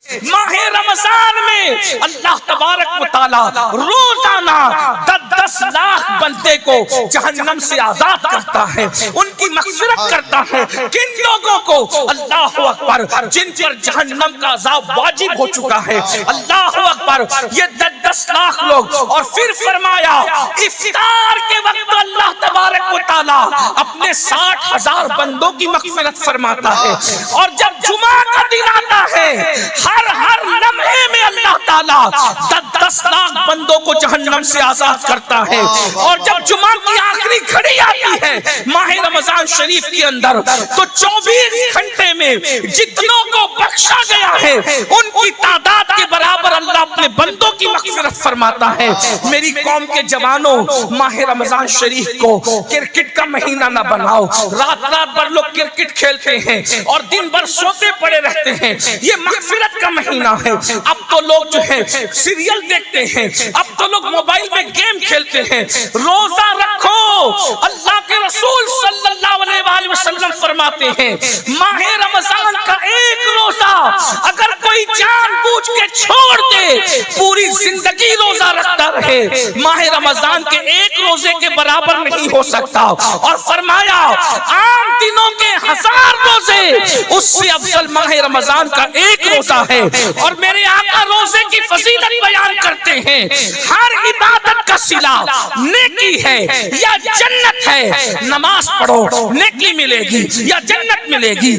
माह रमजान में अल्लाह तबारक व तआला रोजाना 10 लाख बंदे को जहन्नम से आजाद करता है, उनकी मग़फ़िरत करता है। किन लोगों को? अल्लाह अकबर, जिन पर जहन्नम का अज़ाब वाजिब हो चुका है। अल्लाह अकबर, ये 10 लाख लोग। और फिर फरमाया इफ्तार के वक्त अल्लाह तबारक व तआला अपने 60,000 बंदों की मग़फ़िरत फरमाता है। और जब जुमा का दिन आता है, हर लम्हे में अल्लाह ताला 10 लाख बंदों को जहन्नम से आजाद करता है। और जब जुमा की आखिरी घड़ी आती है माह रमजान शरीफ के अंदर, तो 24 घंटे में जितनों को बख्शा गया है उनकी तादाद के बराबर अल्लाह अपने बंदों की मग़फ़िरत फरमाता है। मेरी कौम के जवानों, माह रमजान शरीफ को क्रिकेट का महीना ना बनाओ। रात भर लोग क्रिकेट खेलते हैं और दिन भर सोते पड़े रहते हैं। ये मग़फ़िरत का महीना है। अब तो लोग जो है सीरियल देखते हैं, अब तो लोग मोबाइल में गेम खेलते हैं। रोजा रखो। अल्लाह के रसूल सल्लल्लाहु अलैहि वसल्लम फरमाते हैं माह रमजान का एक रोजा अगर कोई जानबूझ के छोड़ दे, पूरी जिंदगी रोजा रखता रहे, माह रमजान के एक रोजे के बराबर नहीं हो सकता। और फरमाया आम दिनों के 1000 रोजे उससे अफजल माह रमजान का एक रोजा है। और मेरे आका रोजे की फजीलत बयान करते हैं, हर इबादत का सिला नेकी है या जन्नत है। नमाज पढ़ो नेकी मिलेगी या जन्नत मिलेगी,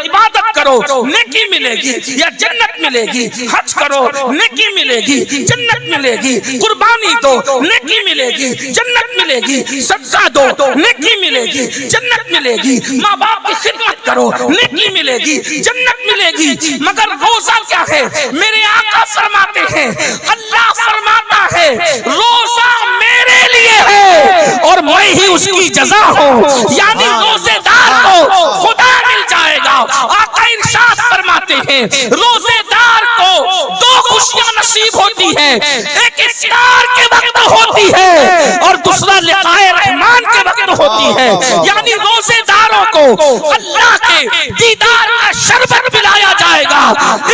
इबादत करो नेकी मिलेगी या जन्नत मिलेगी, हज करो नेकी मिलेगी जन्नत मिलेगी, कुर्बानी दो नेकी मिलेगी जन्नत मिलेगी, सदका दो नेकी मिलेगी जन्नत मिलेगी, माँ बाप की खिदमत करो नेकी मिलेगी जन्नत मिलेगी। मगर रोजा क्या है? मेरे आका फरमाते हैं, अल्लाह फरमाता है रोजा मेरे लिए है और मैं ही उसकी जज़ा हूँ। यानी रोजेदार को खुदा मिल जाएगा। आका इरशाद फरमाते हैं रोजेदार को 2 खुशियां नसीब होती है, एक इफ्तार के वक्त होती है और दूसरा लिक़ाए रहमान के वक्त होती है। यानी रोजेदारों को अल्लाह के दीदार का शरबत पिलाया जाएगा।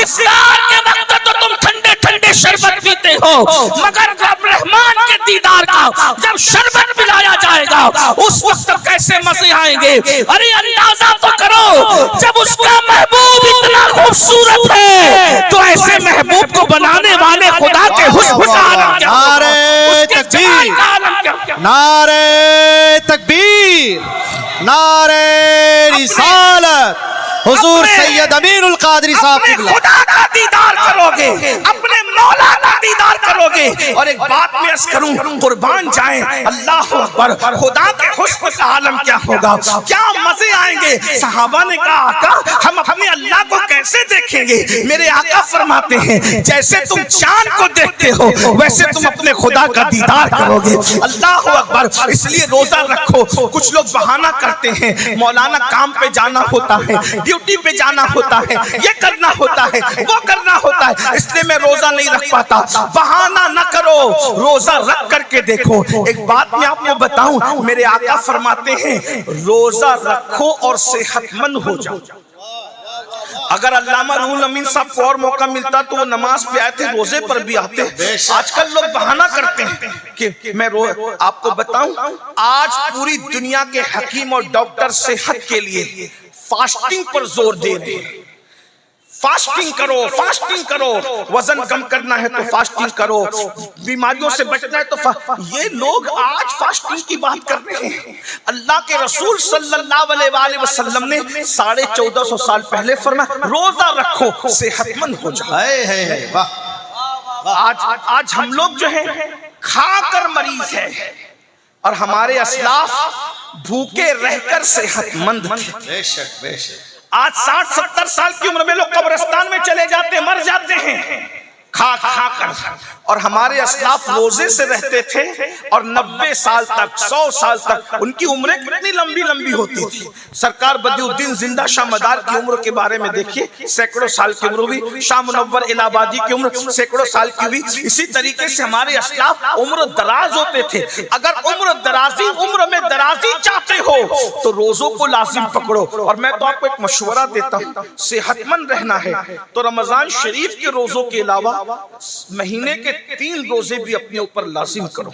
इफ्तार के वक्त तो तुम ठंडे ठंडे शरबत पीते हो, मगर जब रहमान के दीदार का जब शरबत पिलाया जाएगा उस वक्त कैसे मजे आएंगे। अरे अंदाजा तो करो, जब उसका महबूब इतना खूबसूरत है तो ऐसे महबूब को बनाने वाले खुदा के हुस्न का आलम क्या होगा, उसके जमाल का आलम क्या होगा। नारे तकबीर, नारे रिसालत, हुजूर सैयद अमीरुल कादरी साहब की खुदा का दीदार करोगे, अपने मौला का दीदार करोगे। और एक बात मैं अर्ज करूं, कुर्बान जाए अल्लाह अकबर, खुदा के हुस्न का आलम क्या होगा, क्या मजे आएंगे। सहाबा ने कहा आका हम अपने अल्लाह को कैसे देखेंगे? मेरे आका फरमाते हैं जैसे तुम चांद को देखते हो वैसे तुम अपने खुदा का दीदार करोगे। अल्लाह अकबर। इसलिए रोजा रखो। कुछ लोग बहाना करते हैं, मौलाना काम पे जाना होता है, ड्यूटी पे जाना होता है, ये करना होता है, वो करना होता है, इसलिए मैं रोजा नहीं रख पाता। बहाना न करो, रोजा रख करके देखो। एक बात मैं आपको बताऊं, मेरे आका फरमाते हैं रोजा रखो और सेहतमंद हो जाओ। अगर अल्लामा रूहुल अमीन साहब को और मौका मिलता तो वो नमाज पे आए थे, रोजे पर भी आते। आजकल लोग बहाना करते हैं कि मैं आपको बताऊं, आज पूरी दुनिया के हकीम और डॉक्टर सेहत के लिए फास्टिंग पर जोर दे रहे हैं। फास्टिंग करो, फास्टिंग करो, वजन कम करना है तो फास्टिंग करो, बीमारियों से बचना है तो ये लोग आज फास्टिंग की बात कर रहे हैं। अल्लाह के रसूल सल्लल्लाहु अलैहि वसल्लम ने 1450 साल पहले फरमाया रोजा रखो सेहतमंद हो जाओ। आज हम लोग जो है खाकर मरीज है और हमारे असलाफ भूखे रहकर सेहतमंद थे। बेशक बेशक। आज 60-70 साल की उम्र में लोग कब्रिस्तान में चले जाते, मर जाते हैं खा खा कर। और हमारे असलाफ रोजे से रहते थे और 90 साल तक 100 साल तक उनकी उम्रें कितनी लंबी लंबी होती थी। सरकार बदिउद्दीन जिंदा शाह मदार की उम्र के बारे में देखिए, सैकड़ों साल की उम्र हुई। शाह मुनव्वर इलाहाबादी की उम्र सैकड़ों साल की हुई। इसी तरीके से हमारे असलाफ उम्र दराज होते थे। अगर उम्र में दराजी चाहते हो तो रोजों को लाजिम पकड़ो। और मैं तो आपको एक मशवरा देता हूँ, सेहतमंद रहना है तो रमजान शरीफ के रोजों के अलावा महीने के 3 रोजे भी अपने ऊपर लाजिम करो।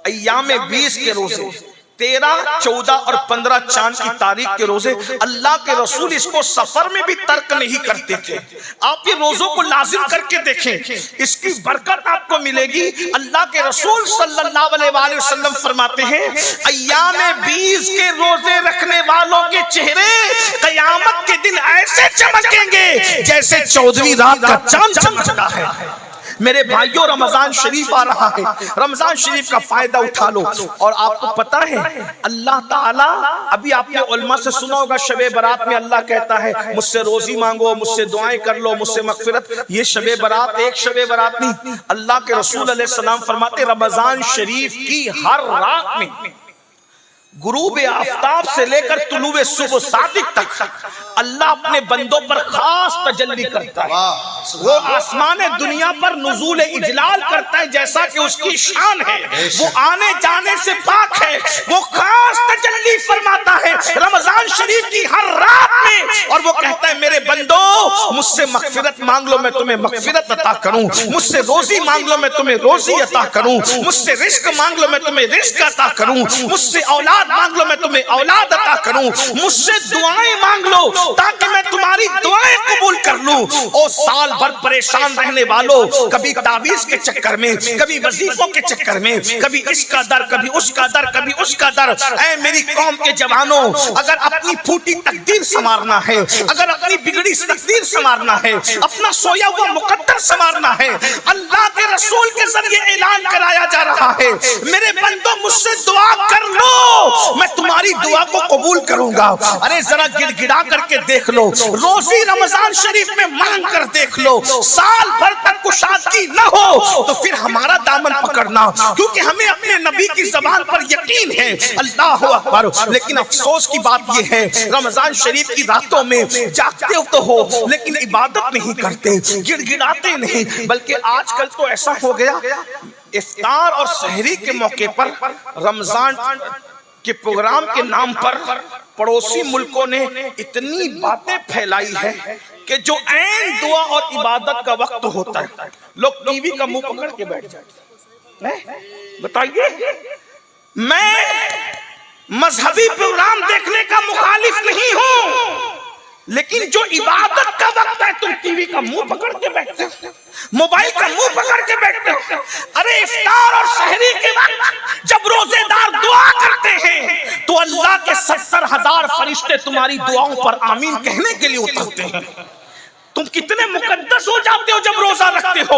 अय्याम 20 के रोजे, 13, 14 और 15 चांद की तारीख के रोजे, अल्लाह के रसूल इसको सफर में भी तर्क नहीं करते थे। आप ये रोजों को लाजिम करके देखें, इसकी बरकत आपको मिलेगी। अल्लाह के रसूल सल्लल्लाहु अलैहि वसल्लम फरमाते हैं, अय्याम 20 के रोजे रखने वालों के चेहरे कयामत के दिन ऐसे चमकेंगे जैसे 14वीं रात का चांद चमकता है। मेरे भाइयों, रमजान शरीफ आ रहा है, रमजान शरीफ का फायदा उठा लो। और आपको पता है अल्लाह ताला, अभी आपने उलमा से सुना होगा, शबे बरात में अल्लाह कहता है मुझसे रोजी मांगो, मुझसे दुआएं कर लो, मुझसे मगफिरत। ये शबे बरात एक शबे बरात नहीं, अल्लाह के रसूल अलैहि सलाम फरमाते रमजान शरीफ की हर रात में गुरूब आफ्ताब से लेकर तुलुए सुबह सादिक तक अल्लाह अपने बंदों पर खास तजल्ली करता है। वो आसमान दुनिया पर नुज़ूल इजलाल करता है जैसा कि उसकी शान है। वो आने जाने से पाक है। वो खास तजल्ली फरमाता है रमजान शरीफ की हर रात में, और वो कहता है मेरे बंदो मुझसे मगफिरत मांग लो, मैं तुम्हें मगफिरत अता करूं। मुझसे रोजी मांग लो, मैं तुम्हें रोजी अता करूं। मुझसे रिस्क मांग लो, मैं तुम्हें रिस्क अता करूं। मुझसे औलाद मांग लो, मैं तुम्हें औलाद अता करूं। मुझसे दुआएं मांग लो ताकि मैं तुम्हारी दुआएं कबूल कर लूं। ओ साल भर परेशान रहने वालों, कभी ताबीज के चक्कर में, कभी वजीफों के चक्कर में, कभी इसका दर, कभी उसका दर, कभी उसका दर। ऐ मेरी कौम के जवानों, अगर अपनी फूटी तकदीर संवारना है, अगर अपनी बिगड़ी तकदीर संवारना है, अपना सोया हुआ मुकद्दर संवारना है, अल्लाह के रसूल के जरिए ऐलान कराया जा रहा है मेरे बंदों मुझसे दुआ कर लो, मैं तुम्हारी दुआ को कबूल करूंगा। अरे जरा गिड़गिड़ा करके देख लो, रोजी रमजान शरीफ में मांग कर देख लो। साल भर तक कुशादगी न हो तो फिर हमारा दामन पकड़ना, क्योंकि हमें अपने नबी की ज़बान पर यकीन है। अल्लाह अकबर। लेकिन अफसोस की बात यह है रमजान शरीफ की रातों में जागते तो हो लेकिन इबादत नहीं करते, गिड़गिड़ाते नहीं। बल्कि आजकल तो ऐसा हो गया, इफ्तार और सहरी के मौके पर रमजान के प्रोग्राम के नाम पर पड़ोसी मुल्कों ने इतनी बातें फैलाई है कि जो ऐन दुआ और इबादत का वक्त होता है लोग टीवी का मुंह पकड़ के बैठ जाते हैं। बताइए, मैं मजहबी प्रोग्राम देखने का मुखालिफ नहीं हूं, लेकिन जो इबादत का वक्त है तुम टीवी का मुंह पकड़ के बैठते हो, मोबाइल का मुंह पकड़ के बैठते हो। अरे इफ्तार और सहरी के वक्त जब रोजेदार दुआ करते हैं तो अल्लाह के 70,000 फरिश्ते तुम्हारी दुआओं पर आमीन कहने के लिए उतरते हैं। तुम कितने मुकद्दस हो जाते हो जब रोजा रखते हो।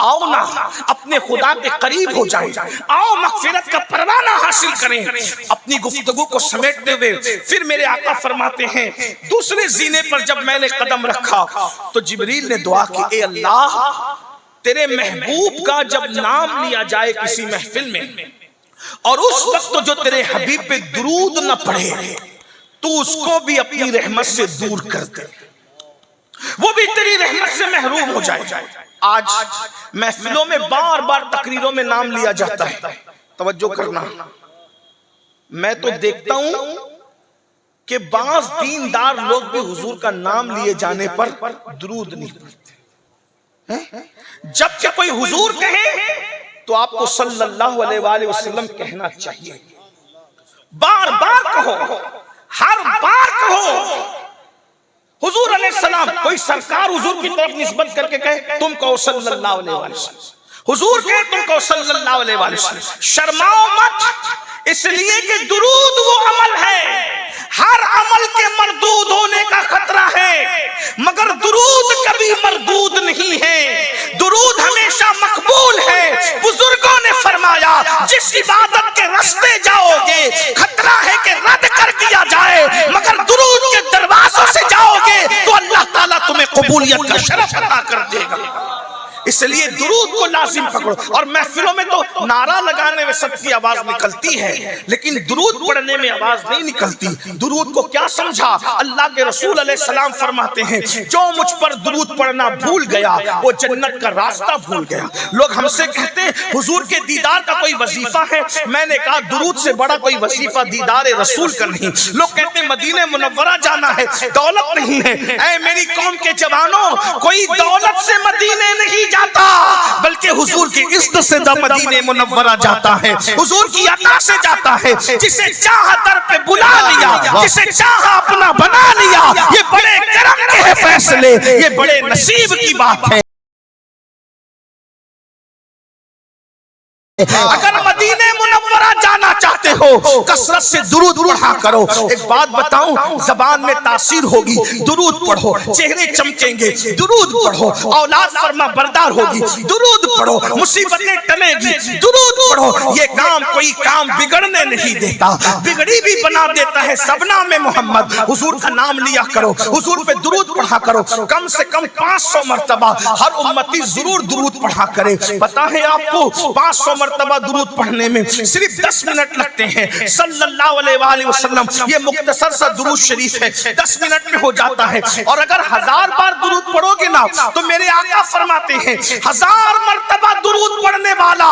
आओ ना अपने खुदा के करीब हो जाए, आओ मगफिरत का परवाना हासिल करें। अपनी गुफ्तगू को समेटते हुए फिर मेरे आका फरमाते हैं दूसरे जीने पर जब मैंने कदम रखा तो जिब्रील ने दुआ की, ए अल्लाह तेरे महबूब का जब नाम लिया जाए किसी महफिल में और उस वक्त जो तेरे हबीब पे दुरूद न पढ़े तू उसको भी अपनी रहमत से दूर कर दे, वो भी तेरी रहमत से महरूम हो जाए। आज महफिलों में बार बार तकरीरों में नाम लिया जाता है, तवज्जो करना। मैं तो देखता हूं कि बाज़ दीनदार लोग भी हुजूर का नाम लिए जाने पर दुरूद नहीं पढ़ते। जबकि कोई हुजूर कहे तो आपको सल्लल्लाहु अलैहि वसल्लम कहना चाहिए। बार बार कहो, हर बार कहो हुजूर अलैहिस्सलाम। कोई सरकार हुजूर की तरफ निस्बत करके कहे तुम कहो सल्लल्लाहु अलैहि वसल्लम, हुजूर कहे तुम कहो सल्लल्लाहु अलैहि वसल्लम। शर्माओ मत, इसलिए कि दुरूद वो अमल है, हर अमल के मरदूद होने का खतरा है, मगर दुरूद कभी मरदूद नहीं है। दुरूद हमेशा मकबूल है। बुजुर्गों ने फरमाया जिस इबादत के रास्ते जाओगे खतरा है कि रद्द कर दिया जाए, मगर दुरूद के दरवाजों से जाओगे तो अल्लाह ताला तुम्हें कबूलियत का शरफ अता कर देगा। इसलिए दुरूद को लाजिम पकड़ो। और महफिलों में तो नारा लगाने में सबकी आवाज निकलती है, लेकिन दुरूद पढ़ने में आवाज नहीं निकलती। दुरूद को क्या समझा? अल्लाह के रसूल अलैहिस्सलाम फरमाते हैं, जो मुझ पर दुरूद पढ़ना भूल गया वो जन्नत का रास्ता भूल गया। लोग हमसे कहते हैं हुजूर के दीदार का कोई वजीफा है, मैंने कहा दुरूद से बड़ा कोई वजीफा दीदार रसूल का नहीं। लोग कहते हैं मदीने मुनव्वरा जाना है, दौलत नहीं है। ऐ मेरी कौम के जवानों, कोई दौलत से मदीने नहीं जाता, बल्कि हुजूर की इज्जत से मदीने मुनव्वरा जाता है, हुजूर की अता से जाता है। जिसे चाहा दर पे बुला लिया, जिसे चाहा अपना बना लिया, ये बड़े करम के हैं फैसले, ये बड़े नसीब की बात है। अगर मदीने मुनव्वरा जाना चाहते हो, कसरत से दुरूद पढ़ा करो। एक बात बताऊं, जबान में तासीर होगी, दुरूद पढ़ो, चेहरे चमकेंगे, दुरूद पढ़ो, औलाद फरमा बरदार होगी, दुरूद पढ़ो, मुसीबतें टलेगी, दुरूद पढ़ो। ये काम कोई काम बिगड़ने नहीं देता, बिगड़ी भी बना देता है। सबना में मोहम्मद, हुजूर का नाम लिया करो, हुजूर पे दुरूद पढ़ा करो। कम से कम 500 मर्तबा हर उम्मती जरूर दुरूद पढ़ा करे। पता है आपको 500 मर्तबा दुरूद पढ़ने में सिर्फ 10 मिनट लगते हैं। सल्लल्लाहु अलैहि वसल्लम, ये मुख्तसर सा दुरूद शरीफ है, 10 मिनट में हो जाता है। और अगर 1000 बार दुरूद पढ़ोगे ना, तो मेरे आका फरमाते हैं 1000 मर्तबा दुरूद पढ़ने वाला,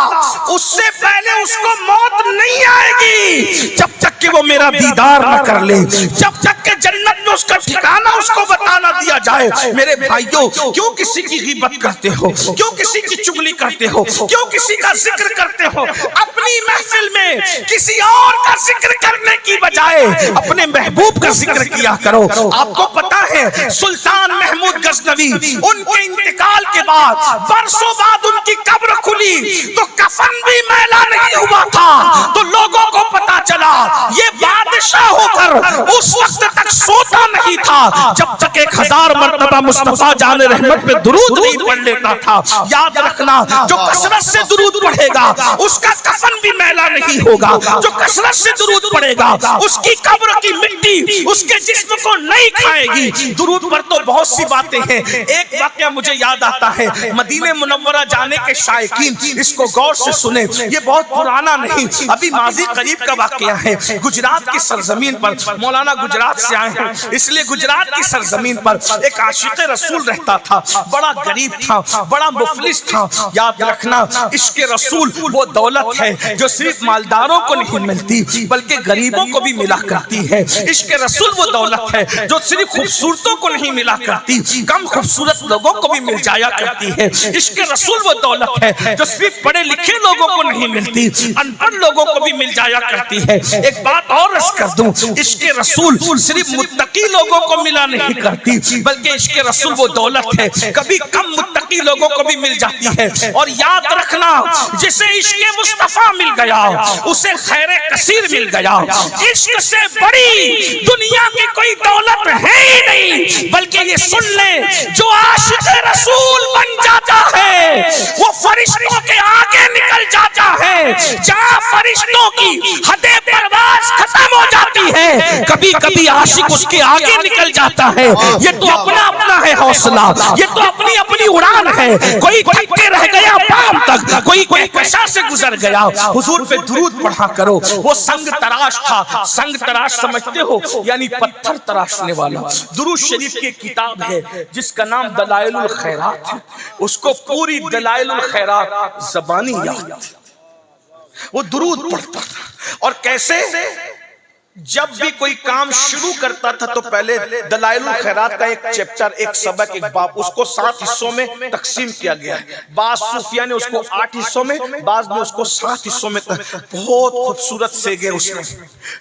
उससे पहले उसको मौत नहीं आएगी जब तक कि वो मेरा दीदार न कर ले, जब तक कि जन्नत में उसका ठिकाना उसको बताना दिया जाए। मेरे भाइयों, क्यों किसी की गिबत करते हो, क्यों किसी की चुगली करते हो, क्यों किसी का जिक्र करते हो? अपनी महफिल में किसी और का जिक्र करने की बजाय अपने महबूब का जिक्र किया करो। आपको पता है सुल्तान महमूद गजनवी, उनके इंतकाल के बाद बरसों बाद उनकी कब्र खुली तो कफन भी मैला नहीं हुआ था। तो लोगों को पता चला ये बादशाह होकर उस वक्त तक सोता नहीं था जब तक 1000 मर्तबा मुस्तफा जान रहमत पे दुरूद नहीं पढ़ लेता था। याद रखना, जो कसरत से दुरूद पढ़ेगा उसका कफन भी मैला नहीं होगा, जो कसरत से दुरूद पढ़ेगा उसकी कब्र की मिट्टी उसके जिस्म को नहीं खाएगी। दुरूद पर तो बहुत सी बातें हैं। एक वाकया मुझे याद आता है, मदीने मुनव्वरा जाने के शायकीन इसको गौर से सुने, ये बहुत पुराना नहीं, अभी माजी करीब का वाकया है। गुजरात की सरजमीन पर, मौलाना गुजरात से आए हैं, इसलिए गुजरात की सरजमीन पर एक आशिक़ रसूल रहता था, बड़ा गरीब था, बड़ा मुफलिस था। याद रखना, इश्क़ रसूल वो दौलत है जो सिर्फ मालदारों को नहीं मिलती बल्कि गरीबों को भी मिला करती है। इश्क़ रसूल वो दौलत है जो सिर्फ खूबसूरतों को नहीं मिला करती, कम खूबसूरत लोगों को भी मिल जाया करती है। इश्क़ रसूल वो दौलत है जो सिर्फ पढ़े लिखे लोगों को नहीं मिलती, अनपढ़ लोगों को भी मिल जाया करती है। एक बात और अर्ज़ कर दूं, इश्क़ रसूल सिर्फ मुत्तकी लोगों को मिला नहीं करती बल्कि इश्क़ रसूल वो दौलत है कभी कम मुत्तकी लोगों को भी मिल जाती है। और याद रखना, जिसे इश्क़ मुस्तफा मिल गया उसे खैर कसीर मिल गया। इश्क से बड़ी दुनिया की कोई दौलत है ही नहीं। बल्कि ये सुन ले, जो आशिक़ रसूल बन जाता है वो फरिश्तों के आगे निकल जाता है। जहाँ फरिश्तों की हदे परवाज़ खत्म हो जाती है, कभी कभी आशिक उसके आगे निकल जाता है। ये तो अपना अपना है हौसला, ये तो अपनी अपनी उड़ान है। कोई थक के रह गया पाम तक, कोई कहकशा से गुजर गया। हुजूर पे दुरूद पढ़ा करो। वो संग तराश था, संग तराश समझते हो, यानी पत्थर तराशने वाला। दुरूद शरीफ की किताब है जिसका नाम दलाइलुल खैरात है, उसको पूरी दलाइलुल खैरात ज़बानी याद। वो दुरूद पढ़ता था। और कैसे? जब भी कोई काम शुरू करता था तो पहले दलाइलुल खैरात का एक चैप्टर, एक सबक, एक बाब, उसको 7 हिस्सों में तकसीम किया गया है। बाज़ सूफिया ने उसको 8 हिस्सों में, बाज़ ने उसको 7 हिस्सों में। बहुत खूबसूरत से गए उसमें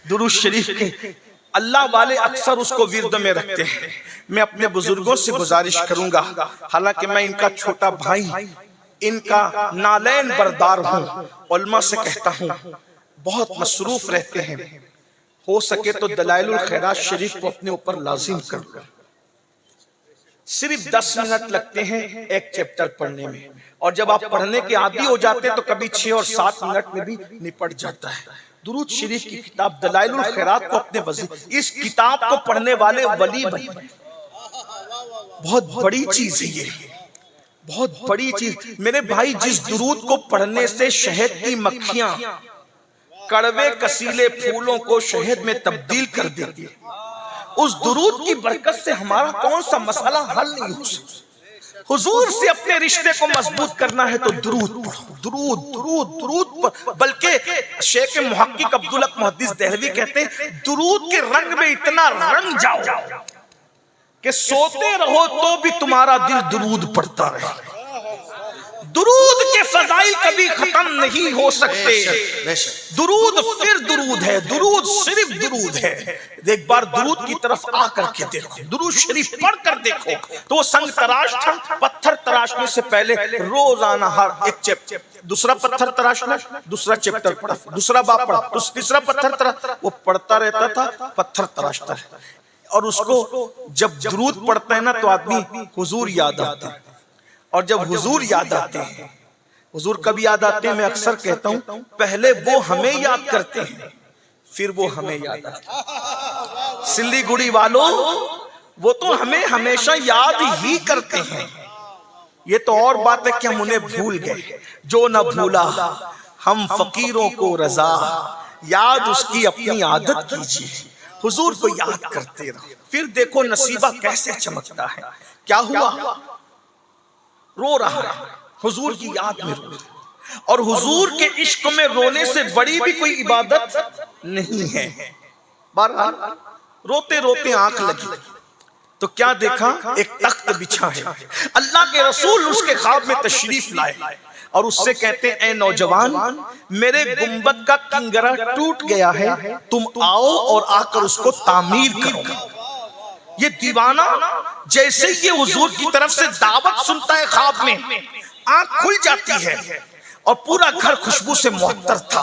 दुरूद शरीफ के। अल्लाह वाले अक्सर उसको विर्द में रखते हैं। मैं अपने बुजुर्गों से गुजारिश करूंगा, हालांकि मैं इनका छोटा भाई, इनका नालैन बरदार हूँ, उलमा से कहता हूँ बहुत मसरूफ रहते हैं, हो सके तो दलाइलुल खैरात शरीफ को अपने ऊपर लाजिम कर लो। सिर्फ 10 मिनट लगते हैं एक चैप्टर पढ़ने में, और जब आप पढ़ने के आदी हो जाते हैं तो कभी 6 और 7 मिनट में भी निपट जाता है। दुरूद शरीफ की किताब दलाइलुल खैरात को अपने वजीर, इस किताब को पढ़ने वाले वली बने। बहुत बड़ी चीज है ये। बहुत बड़ी चीज मेरे भाई, जिस दुरूद को पढ़ने से शहद की मक्खियां कड़वे कसीले फूलों को शहद में तब्दील कर देती है, उस दुरूद की बरकत से हमारा कौन सा मसला हल नहीं हो सकता। हुजूर से अपने रिश्ते को मजबूत करना है तो दुरूद पढ़ो, दुरूद दुरूद दुरूद। बल्कि शेख मुहक्किक अब्दुल हक मुहद्दिस देहलवी कहते हैं, दुरूद के रंग में इतना रंग जाओ कि सोते रहो तो भी तुम्हारा दिल दुरूद पढ़ता रहे। दुरूद के फजाइल कभी खत्म नहीं हो सकते। दुरूद फिर दुरूद है, दुरूद सिर्फ दुरूद है। एक बार दुरूद की तरफ आकर के देखो, दुरूद शरीफ पढ़ कर देखो तो वो संग तराश था। पत्थर तराशने से पहले रोजाना हर एक चैप्टर, दूसरा पत्थर तराशना, दूसरा चैप्टर पढ़ा, दूसरा बाब पढ़ा, तीसरा पत्थर तराश, वो पढ़ता रहता था, पत्थर तराशता है। और उसको जब दुरूद पढ़ता है ना तो आदमी हुजूर याद आता है। और जब हुजूर याद आते हैं, हुजूर कब याद आते हैं? मैं अक्सर कहता हूं, पहले वो हमें याद करते हैं, फिर वो हमें याद आते हैं। सिल्लीगुड़ी वालों, वो तो हमें हमेशा याद ही करते हैं। ये तो और बात है कि हम उन्हें भूल गए। जो न भूला हम फकीरों को रजा, याद उसकी अपनी आदत कीजिए। हुजूर को याद करते रहो, फिर देखो नसीबा कैसे चमकता है। क्या हुआ? रो रहा है, हुजूर की याद में रो रहा है। और हुजूर के इश्क में रोने से बड़ी भी कोई इबादत नहीं है। बहरहाल रोते रोते आंख लगी तो क्या देखा? एक तख्त बिछा है। अल्लाह के रसूल उसके ख्वाब में तशरीफ लाए और उससे कहते हैं, ए नौजवान, मेरे गुंबद का किंगरा टूट गया है, तुम आओ और आकर उसको तामीर करो। ये दीवाना जैसे ये हुजूर की तरफ से दावत सुनता है, ख्वाब में आंख खुल जाती है और पूरा घर खुशबू से मुअत्तर था।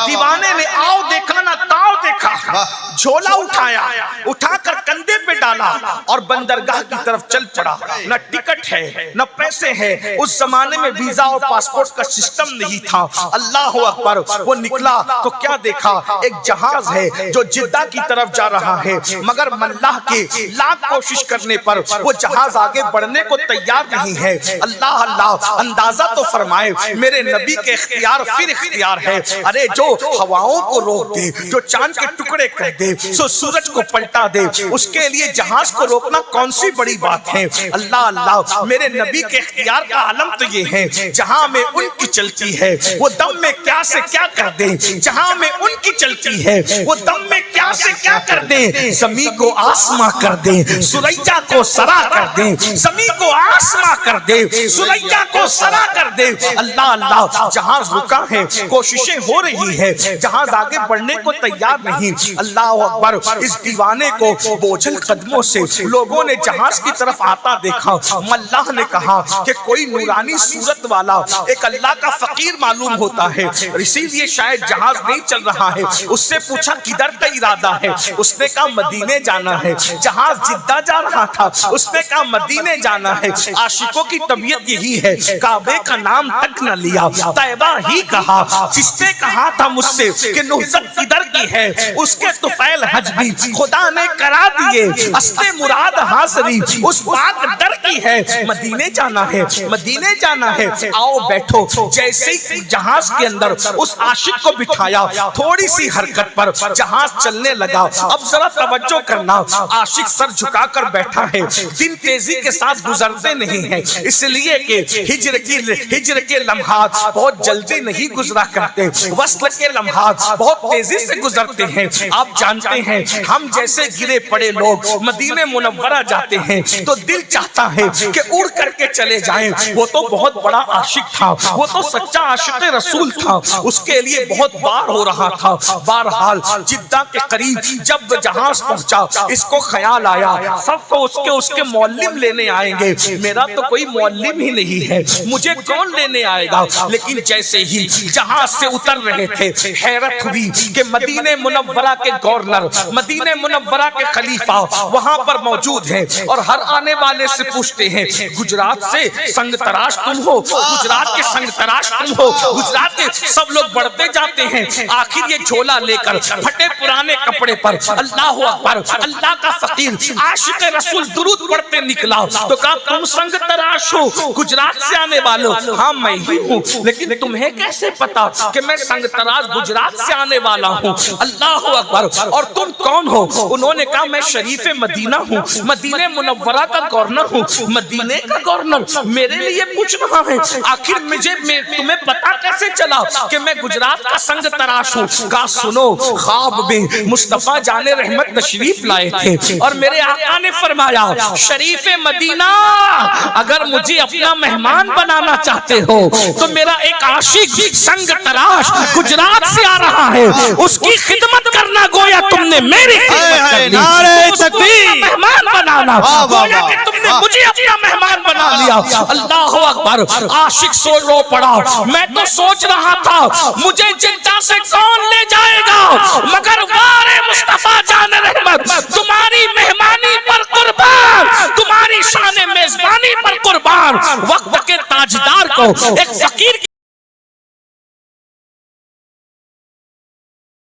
दीवाने ने आओ देखा ना ताओ देखा, झोला उठाया, उठाकर कंधे पे डाला और बंदरगाह की तरफ चल पड़ा। न टिकट है न पैसे हैं, उस जमाने में वीजा और पासपोर्ट का सिस्टम नहीं था। अल्लाह अकबर। वो निकला तो क्या देखा? एक जहाज है जो जिद्दा की तरफ जा रहा है, मगर मल्लाह के लाख कोशिश करने पर वो जहाज आगे बढ़ने को तैयार नहीं है। अल्लाह अल्लाह, अंदाजा तो फरमाए, मेरे नबी के इख्तियार फिर इख्तियार है। अरे जो हवाओं को रोक दे, जो चांद के टुकड़े कर दे, जो सूरज को पलटा दे, उसके लिए जहाज को रोकना कौन सी बड़ी बात है। अल्लाह अल्लाह, मेरे नबी के इख्तियार का आलम तो ये है, जहां में उनकी चलती है वो दम में क्या से क्या कर दे। जहां में उनकी चलती है वो दम में क्या से क्या कर दे। जमी को आसमां कर दे, सुरैया को सरा कर दे। जमी को आसमां कर दे, सुरैया को सरा कर दे। अल्लाह अल्लाह, जहाज रुका है, कोशिशें हो रही है, जहाज आगे बढ़ने को तैयार नहीं। अल्लाह अकबर। इस दीवाने को बोझल कदमों से लोगों ने जहाज की तरफ आता देखा। मल्लाह ने कहा कि कोई नूरानी सूरत वाला एक अल्लाह का फकीर मालूम होता है, इसीलिए शायद जहाज नहीं चल रहा है। उससे पूछा किधर का इरादा है? उसने कहा मदीने जाना है। जहाज जिद्दा जा रहा था, उसने कहा मदीने जाना है। आशिकों की तबीयत यही है, काबे का नाम तक न लिया, तैबा ही कहा। जिसने कहा था मुझसे कि नुहजत किधर की है, उसके तुफैल हज भी खुदा ने करा दिए। अस्ले मुराद हाज़री उस बात डर की है, मदीने जाना है, मदीने जाना है। आओ बैठो। जैसे ही जहाज के अंदर उस आशिक को बिठाया, थोड़ी सी हरकत पर जहाज चलने लगा। अब जरा तवज्जो करना, आशिक सर झुकाकर बैठा है। दिन तेजी के साथ गुजरते नहीं है, इसलिए कि हिज्र के लम्हात बहुत जल्दी नहीं गुजरा करते, वस्ल के लम्हात बहुत तेजी से गुजरते हैं। आप जानते हैं, हम जैसे गिरे पड़े लोग मदीने मुनव्वरा जाते हैं तो दिल चाहता है कि उड़ करके चले जाएं। वो तो बहुत बड़ा आशिक था, वो तो सच्चा आशिक रसूल था, उसके लिए बहुत बार हो रहा था। बहरहाल जिद्दा के करीब जब जहाज पहुंचा, इसको ख्याल आया सबको उसके मौलिम लेने आएंगे। मेरा तो कोई मौलिम ही नहीं है, मुझे कौन लेने आएगा। लेकिन जैसे ही जहाज से उतर रहे थे, हैरत हुई कि मदीने मुनव्वरा के गवर्नर, मदीने मुनव्वरा के खलीफा वहां पर मौजूद हैं और हर आने वाले से पूछते हैं, गुजरात से संग तराश तुम हो, गुजरात के संग तराश तुम हो, गुजरात के। सब लोग बढ़ते जाते हैं। आखिर ये झोला लेकर, फटे पुराने पुराने कपड़े पर अल्लाह अकबर, अल्लाह का फकीर आशिक रसूल दुरूद पढ़ते निकला तो कहा तुम संग तराश हो, गुजरात से आने वाले हो। हाँ मैं ही हूँ, लेकिन तुम्हें कैसे पता कि मैं संग तराश गुजरात से आने वाला हूँ? अल्लाह अकबर। और तुम कौन हो? उन्होंने कहा मैं शरीफ मदीना हूँ, मदीने मुनव्वरा का गवर्नर हूँ। मदीने का गवर्नर मेरे लिए पूछ रहा है? आखिर मुझे तुम्हें पता कैसे चला कि मैं गुजरात का संग तराश हूँ? कहा सुनो, ख्वाब में मुस्तफा जाने रहमत तशरीफ लाए थे और मेरे आका ने फरमाया शरीफ मदीना अगर मुझे अपना मेहमान बनाना चाहते हो तो मेरा एक आशिक संग तराश गुजरात से आ रहा है, उसकी खिदमत करना गोया तुमने मेरी खिदमत करनी। नारे तकबीर, मेहमान बनाना गोया कि तुमने मुझे अपना मेहमान बना लिया। अल्लाह अकबर। आशिक सो रो पड़ा। मैं तो सोच रहा था मुझे जिद्दा से कौन ले जाएगा, मगर वारे मुस्तफा जान रहमत तुम्हारी मेहमानी पर कुर्बान, तुम्हारी शान मेजबानी पर कुर्बान। वक्त के ताजदार को एक फकीर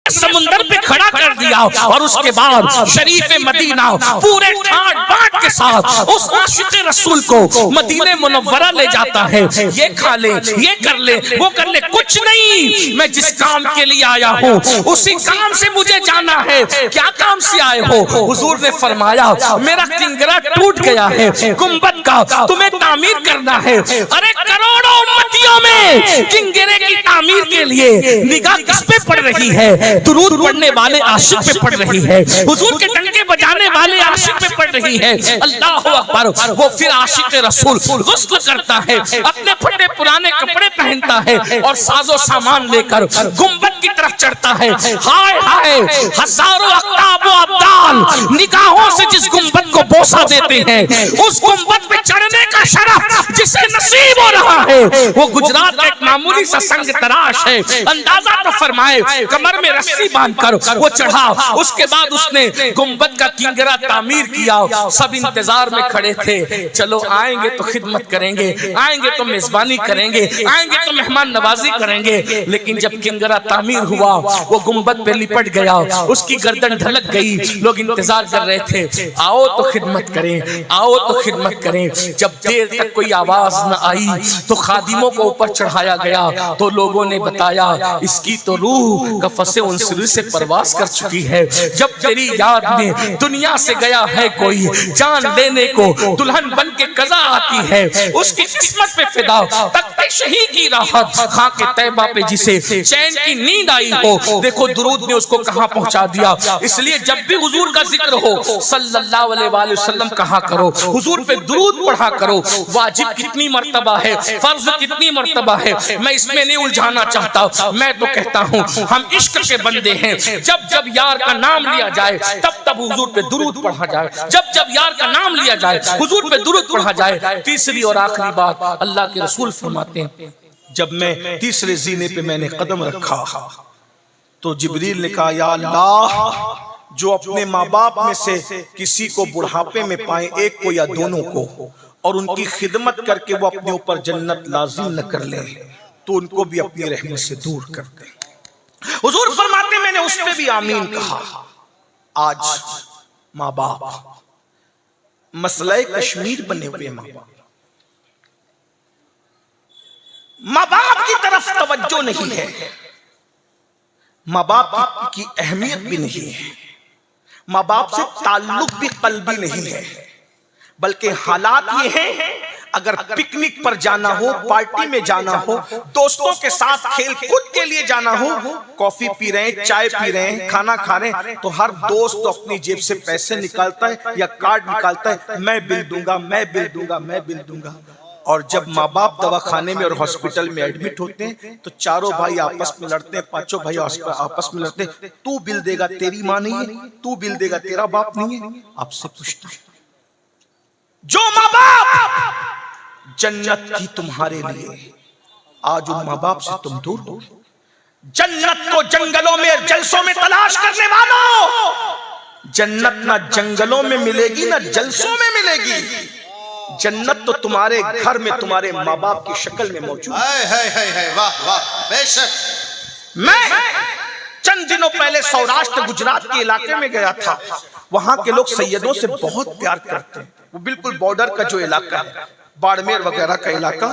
समुंदर पे खड़ा कर दिया और उसके बाद शरीफ मदीना पूरे ठाट बाट के साथ उस आशिक रसूल को मदीने मुनव्वरा ले जाता है। ये खा ले, ये कर ले, वो कर ले, कुछ नहीं, मैं जिस काम के लिए आया हूँ उसी काम से मुझे जाना है। क्या काम से आए हो? हुजूर ने फरमाया मेरा किंगरा टूट गया है, गुंबद का तुम्हें तामीर करना है। अरे करोड़ों उम्मतियों में किंगरे की तामीर के लिए निगाह किस पे पड़ रही है? दुरूद पढ़ने वाले आशिक पे पड़ रही है, हुजूर के डंके बजाने वाले आशिक पे पड़ रही है। अल्लाह अकबर। वो फिर आशिक रसूल गुस्ल करता है, अपने फटे पुराने कपड़े पहनता है और साजो सामान लेकर गुंबद की तरफ चढ़ता है। हाय हाय, हजारों अख्ताब व अब्दाल निगाहों से जिस गुंबद को बोसा देते हैं, उस गुंबद पे चढ़ने का शरफ जिसे नसीब हो रहा है वो गुजरात का एक मामूली सा संग तराश है। अंदाजा तो फरमाए, कमर में रस्सी बांधकर वो चढ़ा। उसके बाद उसने गुंबद का किंगरा तामीर किया। सब इंतजार में खड़े थे, चलो आएंगे तो खिदमत करेंगे, आएंगे तो मेजबानी करेंगे, आएंगे तो मेहमान नवाजी करेंगे। लेकिन जब किंगरा तामीर हुआ वो गुंबद पे लिपट गया, उसकी गर्दन ढलक गई। लोग इंतजार कर रहे थे, आओ तो खिदमत करें, आओ तो खिदमत करें। जब देर तक कोई आवाज न आई तो खादिमों को ऊपर चढ़ाया गया तो लोगों ने बताया इसकी तो रूह कफसे उनसरी से परवास कर चुकी है। जब तेरी याद में दुनिया से गया है कोई, जान लेने को दुल्हन बन के कजा आती है, उसकी किस्मत पे फिदा तख्ते शही की राहत, खां के तैबा पे जिसे चैन की नींद आई हो। देखो दुरूद ने उसको कहां पहुंचा दिया। इसलिए जब भी हुजूर का जिक्र हो सल्लल्लाहु अलैहि वसल्लम कहा करो, हुजूर पे दुरूद पढ़ा करो। वाजिब कितनी मर्तबा है, फर्ज कितनी मर्तबा है, मैं इसमें नहीं उलझाना चाहता। मैं तो कहता हूँ हम इश्क के बंदे हैं। जब जब यार का नाम लिया जाए तब तब हुजूर पे दुरूद पढ़ा जाए, जब जब यार का नाम लिया जाए हुजूर पे दुरूद पढ़ा जाए। तीसरी और आखिरी बात अल्लाह के रसूल फरमाते हैं, जब मैं तीसरे जीने पे मैंने कदम रखा तो जिब्रील ने कहा या अल्लाह, जो अपने माँ बाप में से किसी को बुढ़ापे में पाए, एक को या दोनों को, और उनकी खिदमत करके वो अपने ऊपर जन्नत लाजिम न कर ले तो उनको भी अपनी रहमत से दूर कर दे। हुजूर फरमाते मैंने उस पे भी आमीन कहा। आज माँ बाप मसला कश्मीर बने हुए माँ बाप की तरफ तवज्जो नहीं है, माँ बाप की अहमियत भी नहीं है, माँ बाप से ताल्लुक भी कल्बी नहीं है, बल्कि हालात ये हैं अगर पिकनिक पर जाना हो, पार्टी में जाना हो, दोस्तों के साथ खेल कूद के लिए जाना हो, कॉफी पी रहे हैं, चाय पी रहे हैं, खाना खा रहे हैं, तो हर दोस्त तो अपनी जेब से पैसे निकालता है या कार्ड निकालता है, मैं बिल दूंगा, मैं बिल दूंगा, मैं बिल दूंगा। और जब माँ बाप दवाखाने में और हॉस्पिटल में एडमिट होते हैं तो चारों भाई आपस में लड़ते हैं, पांचों भाई आपस में लड़ते हैं, तू बिल देगा, तेरी माँ नहीं है, तू बिल देगा, तेरा बाप नहीं है। आपसे पूछता हूं, जो माँ बाप जन्नत थी तुम्हारे लिए, आज उन माँ बाप से तुम दूर हो। जन्नत को जंगलों में जलसों में तलाश करने वालों, जन्नत ना जंगलों में मिलेगी ना जलसों में मिलेगी। जन्नत तो तुम्हारे घर में तुम्हारे माँ बाप की शक्ल में मौजूद है। वाह वाह, बेशक। मैं चंद चंद दिनों पहले सौराष्ट्र गुजरात के इलाके में गया था। वहां के लोग सैयदों से बहुत प्यार करते हैं। वो बिल्कुल बॉर्डर का जो इलाका है, बाड़मेर वगैरह का इलाका,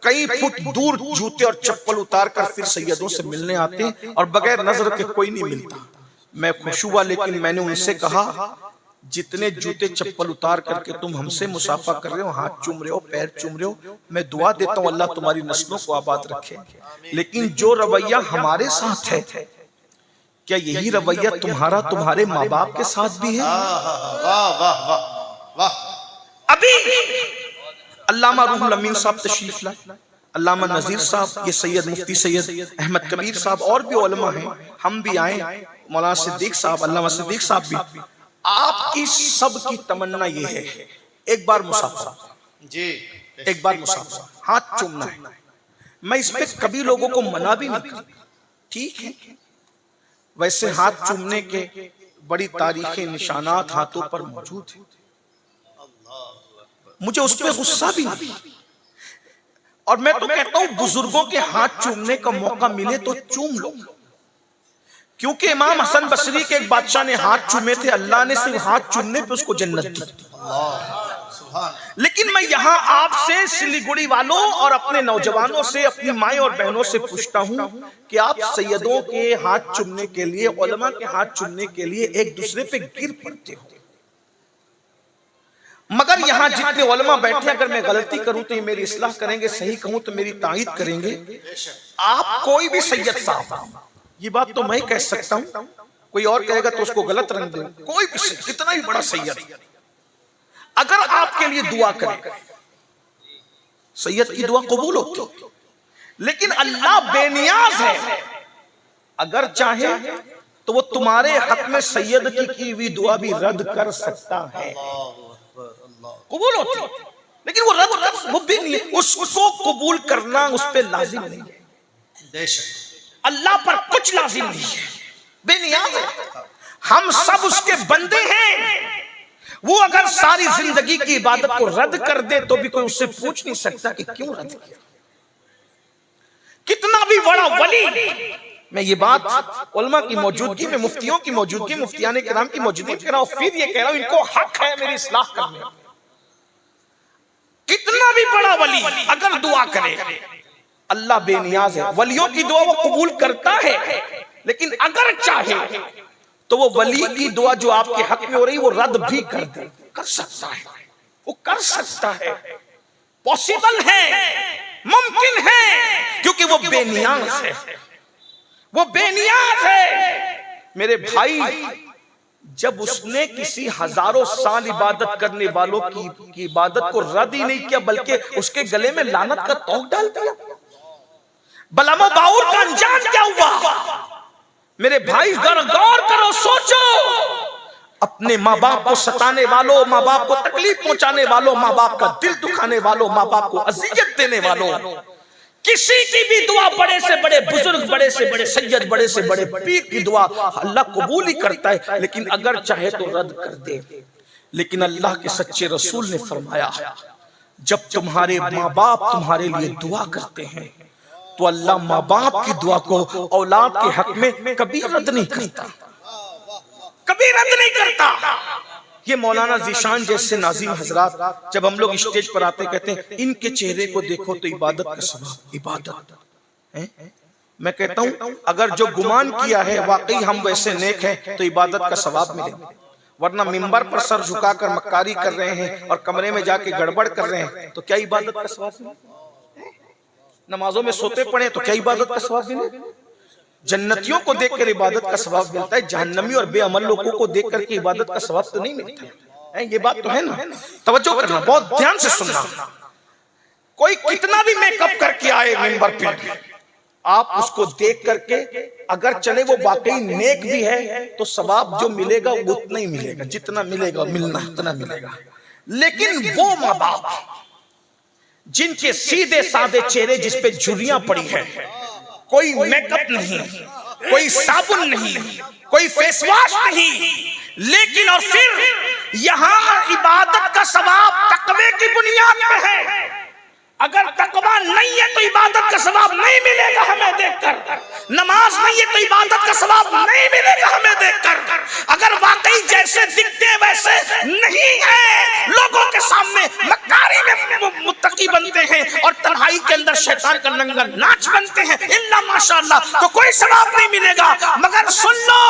कई फुट दूर जूते और चप्पल उतार कर फिर सैयदों से मिलने आते हैं और बगैर नजर के कोई नहीं मिलता। मैं खुश हुआ, लेकिन मैंने उनसे कहा जितने जूते चप्पल उतार करके तुम हमसे मुसाफा कर रहे हो, हाथ चूम रहे हो, पैर चूम रहे हो, मैं दुआ देता हूं अल्लाह तुम्हारी नस्लों को आबाद रखे। लेकिन जो रवैया हमारे साथ है, क्या यही रवैया तुम्हारा तुम्हारे माँ बाप के साथ भी है? वाह वाह वाह वाह। अभी अल्लामा रूहुल अमीन साहब तशरीफ लाए, अल्लामा नजीर साहब, ये सैयद मुफ्ती सैयद अहमद कबीर साहब और भी उलमा हैं, हम भी आए, मौलाना सिद्दीक साहब, अल्लामा सिद्दीक साहब भी। आपकी सबकी तमन्ना ये है एक बार मुसाफा जी, एक बार मुसाफा, हाथ चूमना है। मैं इस पे कभी लोगों को मना भी नहीं करता, ठीक है। वैसे हाथ चूमने के बड़ी तारीखें, निशानात हाथों पर मौजूद है। मुझे उस पर गुस्सा भी नहीं, और मैं तो कहता हूं बुजुर्गों के हाथ चूमने का मौका मिले तो चूम लो, क्योंकि इमाम हसन बसरी के एक बादशाह ने हाथ चूमे थे, अल्लाह ने सिर्फ हाथ चूमने पे उसको जन्नत दी। लेकिन मैं यहाँ आपसे सिलीगुड़ी वालों और अपने नौजवानों से, अपनी माए और बहनों से पूछता हूँ कि आप सैयदों के हाथ चूमने के लिए, उलमा के हाथ चूमने के लिए एक दूसरे पे गिर पड़ते हो, मगर यहाँ जितने उलमा बैठे, अगर मैं गलती करूं तो ये मेरी इस्लाह करेंगे, सही कहूं तो मेरी तायीद करेंगे। आप कोई भी सैयद साहब, ये बात तो मैं कह सकता हूं, कोई और कहेगा तो उसको गलत रंग दे, कोई भी कितना ही बड़ा सैयद अगर आपके लिए दुआ करे, सैयद की दुआ कबूल होती, लेकिन अल्लाह बेनियाज है, अगर चाहे तो वो तुम्हारे हक में सैयद की हुई दुआ भी रद्द कर सकता है। कबूल होती, लेकिन वो रद्द कर, वो बेनियाज, उसको कबूल करना उस पर लाजिम नहीं है। अल्लाह पर कुछ लाजिम नहीं है, बेनियाज है। हम सब उसके बंदे हैं। वो अगर सारी जिंदगी की इबादत को रद्द कर दे तो भी कोई उससे पूछ नहीं सकता कि क्यों रद्द किया। कितना भी बड़ा वली, मैं ये बात उलमा की मौजूदगी में, मुफ्तियों की मौजूदगी, मुफ्तियाने किराम की मौजूदगी में कह रहा हूं, फिर ये कह रहा हूं इनको हक है मेरी इस्लाह करने का। कितना भी बड़ा वली अगर दुआ करे, अल्लाह बेनियाज है, वलियों की दुआ वो कबूल करता है, लेकिन अगर चाहे तो वो वली की दुआ जो आपके हक में हो रही वो रद्द भी कर दे, कर सकता है, वो कर सकता है, पॉसिबल है, मुमकिन है, क्योंकि वो बेनियाज है, वो बेनियाज है। मेरे भाई, जब उसने किसी हजारों साल इबादत करने वालों की इबादत को रद्द ही नहीं किया, बल्कि उसके गले में लानत का तोक डाल दिया, बलामो बाउर का अंजाम क्या हुआ? मेरे भाई गौर करो, सोचो, अपने माँ बाप को सताने वालों, माँ बाप को तकलीफ पहुंचाने वालों, माँ बाप का दिल दुखाने वालों, माँ बाप को अजियत देने वालों, किसी की भी दुआ, बड़े से बड़े बुजुर्ग, बड़े से बड़े सैयद, बड़े से बड़े पीर की दुआ अल्लाह कबूल ही करता है, लेकिन अगर चाहे तो रद्द कर दे। लेकिन अल्लाह के सच्चे रसूल ने फरमाया, जब तुम्हारे माँ बाप तुम्हारे लिए दुआ करते हैं तो अल्लाह माँ बाप की दुआ को औलाद के हक में कभी रद्द नहीं करता, कभी रद्द नहीं करता। ये मौलाना ज़ीशान जैसे नाज़िम हजरात जब हम लोग स्टेज पर आते कहते हैं इनके चेहरे को देखो तो इबादत का सवाब, इबादत है। मैं कहता हूं अगर जो गुमान किया है वाकई हम वैसे नेक हैं तो इबादत का सवाब मिलेगा, वरना मिंबर पर सर झुकाकर मक्कारी कर रहे हैं और कमरे में जाके गड़बड़ कर रहे हैं तो क्या इबादत का सवाब मिलेगा? नमाजों में सोते पड़े तो क्या इबादत का सवाब मिलेगा? जन्नतियों को देखकर इबादत का सवाब मिलता है, जहन्नमी और बेअमल लोगों को देख करके इबादत का सवाब तो नहीं मिलता है। ये बात तो है ना, तवज्जो करना, बहुत ध्यान से सुनना। कोई कितना भी मेकअप करके आए मिंबर पे, आप उसको देख करके अगर चले वो वाकई नेक भी है तो सवाब जो मिलेगा वो उतना ही मिलेगा, जितना मिलेगा मिलना उतना मिलेगा। लेकिन वो माँ बाप जिनके सीधे साधे चेहरे जिस पे झुर्रियां पड़ी है, कोई मेकअप नहीं, कोई साबुन नहीं, कोई फेस वॉश नहीं, लेकिन और फिर यहां इबादत का सवाब तकवे की बुनियाद पे है। अगर तकवा नहीं है तो इबादत का सवाब नहीं मिलेगा हमें देखकर, नमाज नहीं है तो इबादत का सवाब नहीं मिलेगा हमें देखकर। अगर वाकई जैसे दिखते वैसे नहीं है, लोगों के सामने मक्कारी में मुत्तकी बनते हैं और तन्हाई के अंदर शैतान का नंगा नाच बनते हैं, इल्ला माशाअल्लाह, तो कोई सवाब नहीं मिलेगा। मगर सुन लो,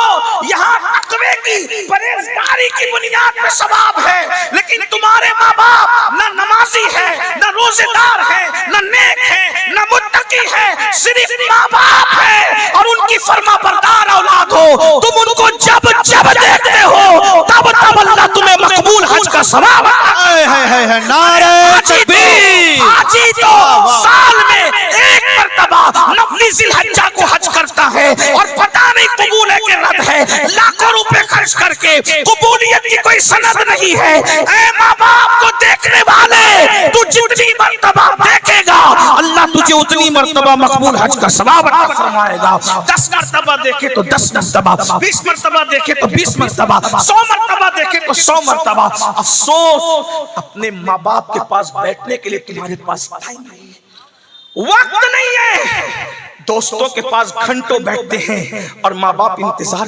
यहाँ तकवे की परहेजगारी की बुनियाद में सवाब है, लेकिन तुम्हारे माँ बाप न नमाजी है, न रोजेदार है, न नेक है, न मुत्तकी है, सिर्फ माँ बाप है और उनकी फर्मा बरदार औलाद हो। तुम उनको जब जब देखते हो तब तब अल्लाह तुम्हें मकबूल हज का सवाब नारे तकबीर। हाजी तो साल में एक मर्तबा नफली जिलहज्जा को हज करता है और पता नहीं कबूल है कि रद्द है, लाखों रुपए खर्च करके कबूलियत की कोई सनद नहीं है। ऐ माँ बाप को देखने वाले, तू जितनी मर्तबा देखेगा अल्लाह तुझे उतनी मर्तबा मकबूल हज का सवाब अता फरमाएगा। 10 मर्तबा देखे तो 10 मर्तबा, 20 मर्तबा देखे तो 20 मर्तबा, 100 मर्तबा देखे तो 100 मर्तबा। अफसोस अपने माँ बाप के पास बैठने के लिए तुम्हारे पास टाइम नहीं है, वक्त नहीं है। दोस्तों के पास घंटों बैठते हैं और माँ बाप इंतजार